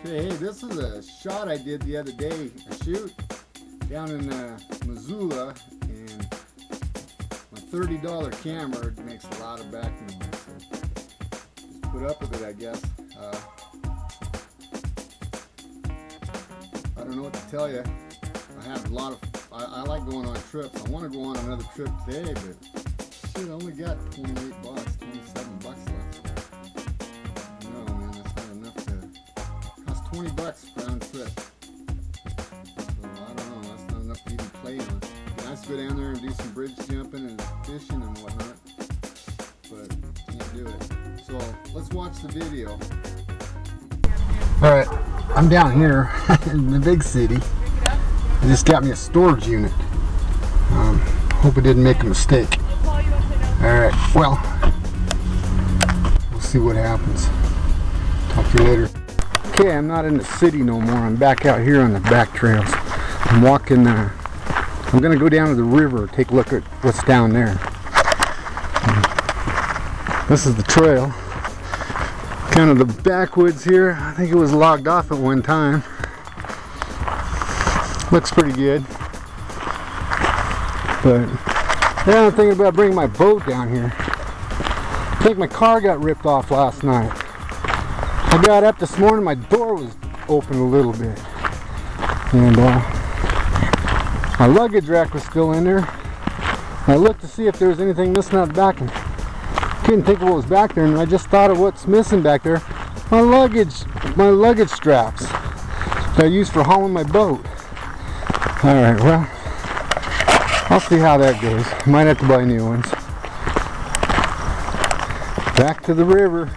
Okay, hey, this is a shot I did the other day, a shoot down in Missoula, and my $30 camera makes a lot of back noise, so just put up with it, I guess. I don't know what to tell you. I have a lot of, I like going on trips. I want to go on another trip today, but shit, I only got 28 bucks, 27 bucks left. No, man, that's not enough to, cost 20 bucks round trip. So I don't know, that's not enough to even play on. It'd be nice to go down there and do some bridge jumping and fishing and whatnot, but can't do it. So let's watch the video. Alright, I'm down here in the big city. I just got me a storage unit. Hope I didn't make a mistake. Alright, well, we'll see what happens. Talk to you later. Okay, I'm not in the city no more. I'm back out here on the back trails. I'm walking, I'm going to go down to the river, take a look at what's down there. This is the trail. Kind of the backwoods here. I think it was logged off at one time. Looks pretty good. But yeah, I'm thinking about bringing my boat down here. I think my car got ripped off last night. I got up this morning, my door was open a little bit. And my luggage rack was still in there. I looked to see if there was anything missing out the back, and couldn't think of what was back there, and I just thought of what's missing back there. My luggage straps that I use for hauling my boat. Alright, well, I'll see how that goes. Might have to buy new ones. Back to the river.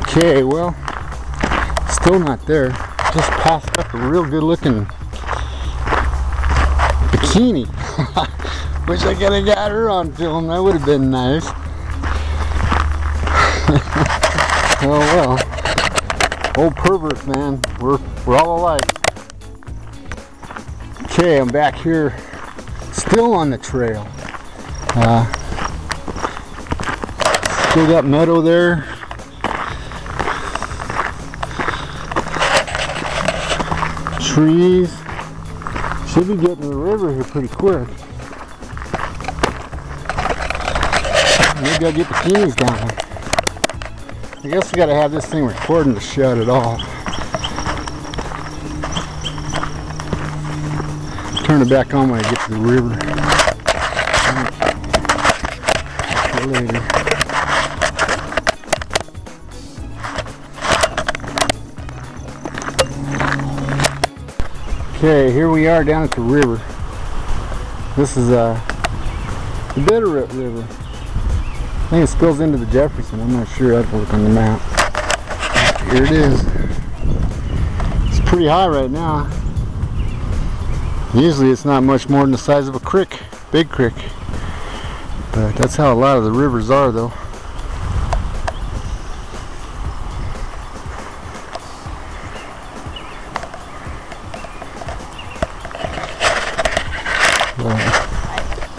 Okay, well, still not there. Just passed up a real good looking bikini. Wish I could have got her on film. That would have been nice. Oh well. Old perverts, man. We're all alike. Okay, I'm back here, still on the trail. Still got meadow there. Trees. Should be getting to the river here pretty quick. Maybe I'll get bikinis down there. I guess I gotta have this thing recording to shut it off. Turn it back on when I get to the river. See you later. Okay, here we are down at the river. This is the Bitterroot River. I think it spills into the Jefferson. I'm not sure. I'd have to look on the map. Here it is. It's pretty high right now. Usually it's not much more than the size of a creek, big creek. But that's how a lot of the rivers are, though.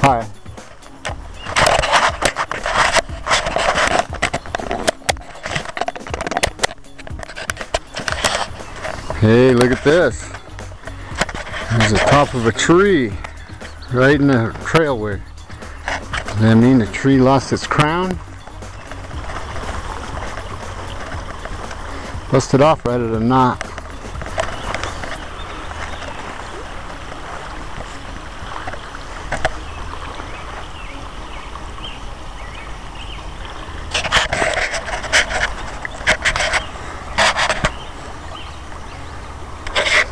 Hi. Hey, look at this. There's the top of a tree right in the trailway. Does that mean the tree lost its crown? Busted off right at a knot.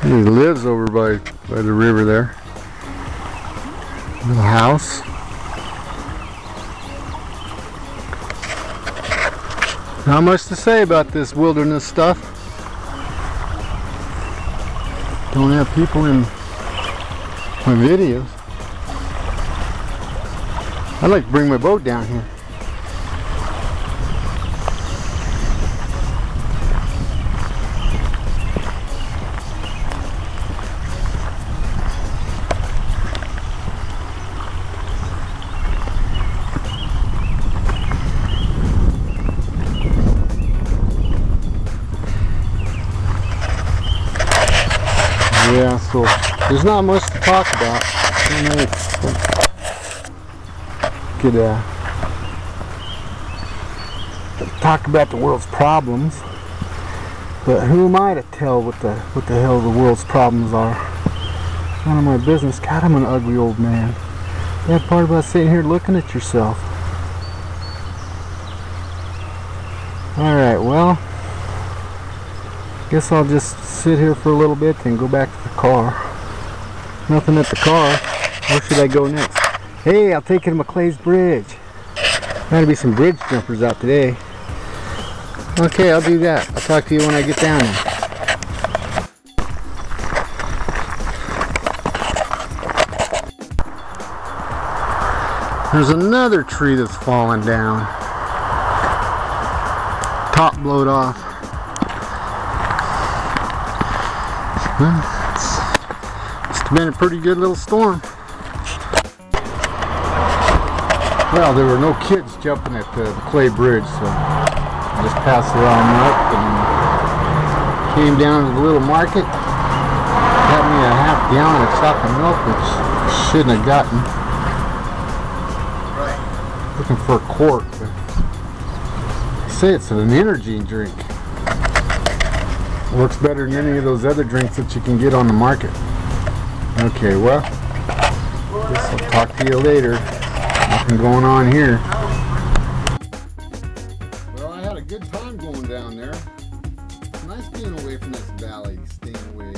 He lives over by the river there. Little house. Not much to say about this wilderness stuff. Don't have people in my videos. I'd like to bring my boat down here. so there's not much to talk about. Could talk about the world's problems, but who am I to tell what the hell the world's problems are? None of my business. God, I'm an ugly old man. That part about sitting here looking at yourself. Alright, well, guess I'll just sit here for a little bit and go back to the car. Nothing at the car. Where should I go next? Hey, I'll take you to McClay's Bridge. Gotta be some bridge jumpers out today. Okay, I'll do that. I'll talk to you when I get down there. There's another tree that's fallen down. Top blowed off. It's been a pretty good little storm. Well, there were no kids jumping at the Clay Bridge, so I just passed around up and came down to the little market. Got me a half gallon of chocolate milk, which I shouldn't have gotten. Looking for a quart. They say it's an energy drink. Works better than any of those other drinks that you can get on the market. Okay, well, guess I'll talk to you later. Nothing going on here. Well, I had a good time going down there. It's nice being away from this valley, staying away.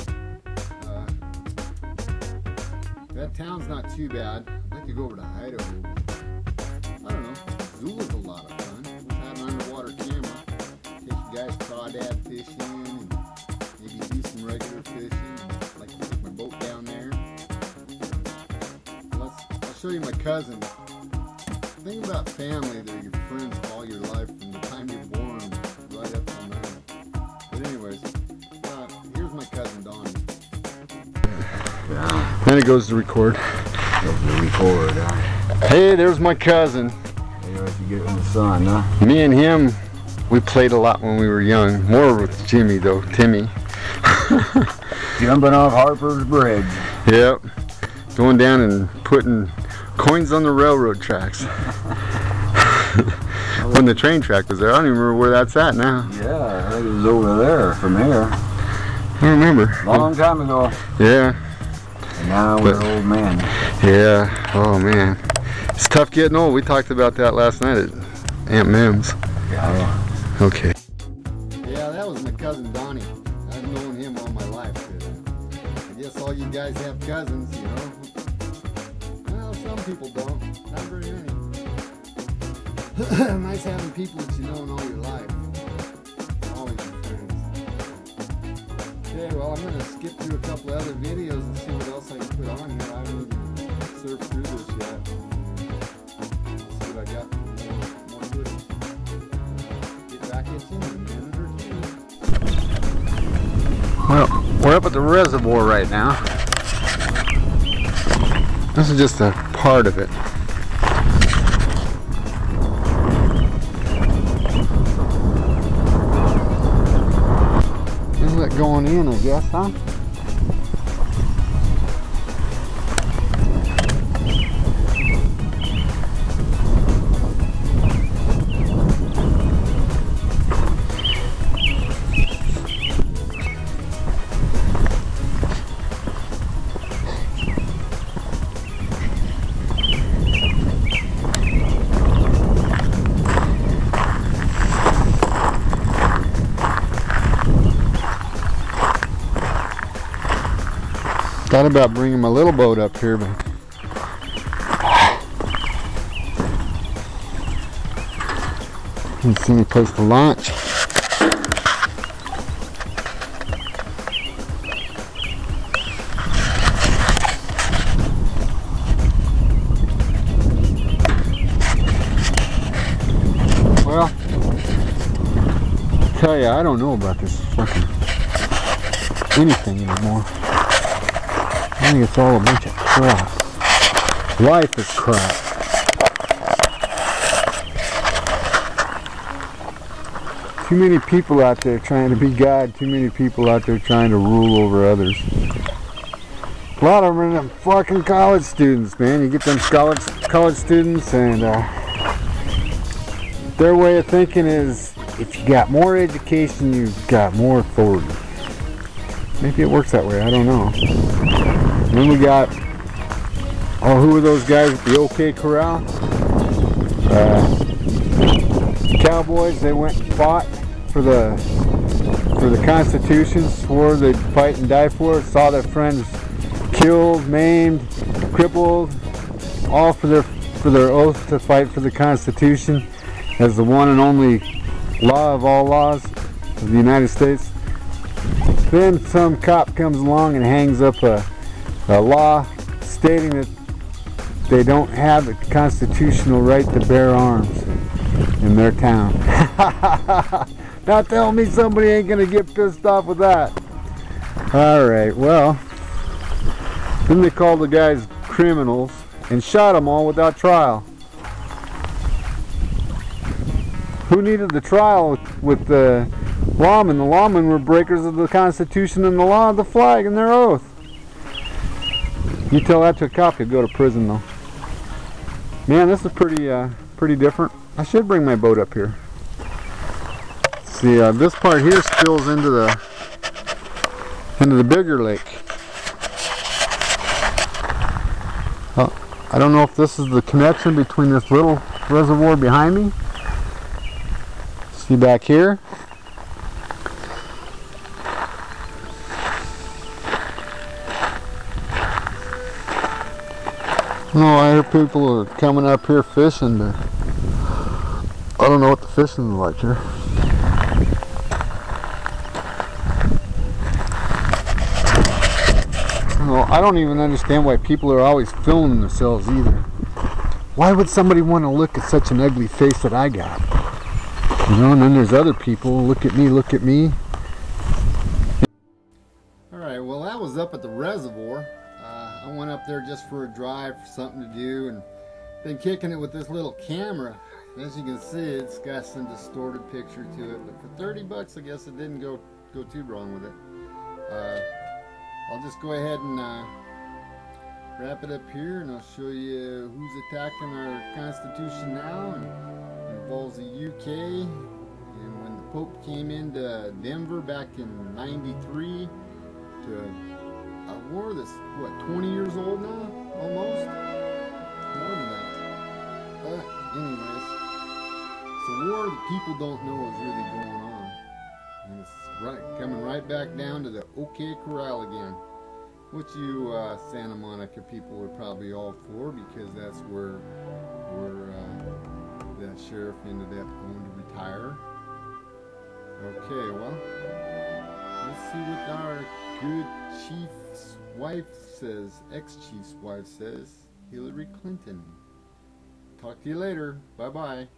That town's not too bad. I'd like to go over to Idaho. I don't know. Missoula's a lot of fun. We've had an underwater camera. Take you guys crawdad fishing and maybe do some regular fishing. I'd like to take my boat down there. I'll show you my cousin. The thing about family, they're your friends all your life from the time you're born right up till now. But anyways, here's my cousin Donnie. Yeah. Then it goes to record. Hey, there's my cousin. Hey, what you get in the sun, huh? Me and him, we played a lot when we were young. More with Jimmy though, Timmy. Jumping off Harper's Bridge. Yep. Going down and putting coins on the railroad tracks. When the train track was there. I don't even remember where that's at now. Yeah, I think it was over there from here. I don't remember. Long time ago. Yeah. And now we're old men. Yeah. Oh man. It's tough getting old. We talked about that last night at Aunt Mim's. Yeah. Okay. Yeah, that was my cousin Donnie. I've known him all my life. I guess all you guys have cousins, you know. Well, some people don't. Not very many. Nice having people that you know in all your life. Always your friends. Okay, well, I'm going to skip through a couple of other videos and see what else I can put on here. I haven't even surfed through this yet. Let's see what I got. More footage. Get back at you in a minute or two. Well, we're up at the reservoir right now. This is just a part of it. Inlet going in, I guess, huh? Thought about bringing my little boat up here, but didn't see any place to launch. Well, I tell you, I don't know about this fucking anything anymore. I think it's all a bunch of crap. Life is crap. Too many people out there trying to be God. Too many people out there trying to rule over others. A lot of them are them fucking college students, man. You get them college students, and their way of thinking is, if you got more education, you've got more authority. Maybe it works that way, I don't know. And then we got, oh, who are those guys at the OK Corral? Cowboys, they went and fought for the Constitution, swore they'd fight and die for it, saw their friends killed, maimed, crippled, all for their oath to fight for the Constitution as the one and only law of all laws of the United States. Then some cop comes along and hangs up a law stating that they don't have a constitutional right to bear arms in their town. Now tell me somebody ain't gonna get pissed off with that. Alright, well, then they called the guys criminals and shot them all without trial. Who needed the trial with the lawmen? The lawmen were breakers of the Constitution and the law of the flag and their oath. You tell that to a cop, he'll go to prison though. Man, this is pretty different. I should bring my boat up here. See, this part here spills into the bigger lake. I don't know if this is the connection between this little reservoir behind me. See back here? No, I hear people are coming up here fishing, but I don't know what the fishing is like here. I don't even understand why people are always filming themselves either. Why would somebody want to look at such an ugly face that I got? You know, and then there's other people, look at me, look at me. Alright, well that was up at the reservoir. I went up there just for a drive, for something to do, and been kicking it with this little camera. As you can see, it's got some distorted picture to it, but for 30 bucks I guess it didn't go too wrong with it. I'll just go ahead and wrap it up here, and I'll show you who's attacking our Constitution now. And it involves the UK, and when the Pope came into Denver back in '93 to a war that's, what, 20 years old now? Almost? More than that. But anyways, it's a war that people don't know is really going on. And it's coming right back down to the OK Corral again, which you Santa Monica people are probably all for, because that's where that sheriff ended up going to retire. Okay, well, let's see what our good chief's wife says, ex-chief's wife says, Hillary Clinton. Talk to you later. Bye-bye.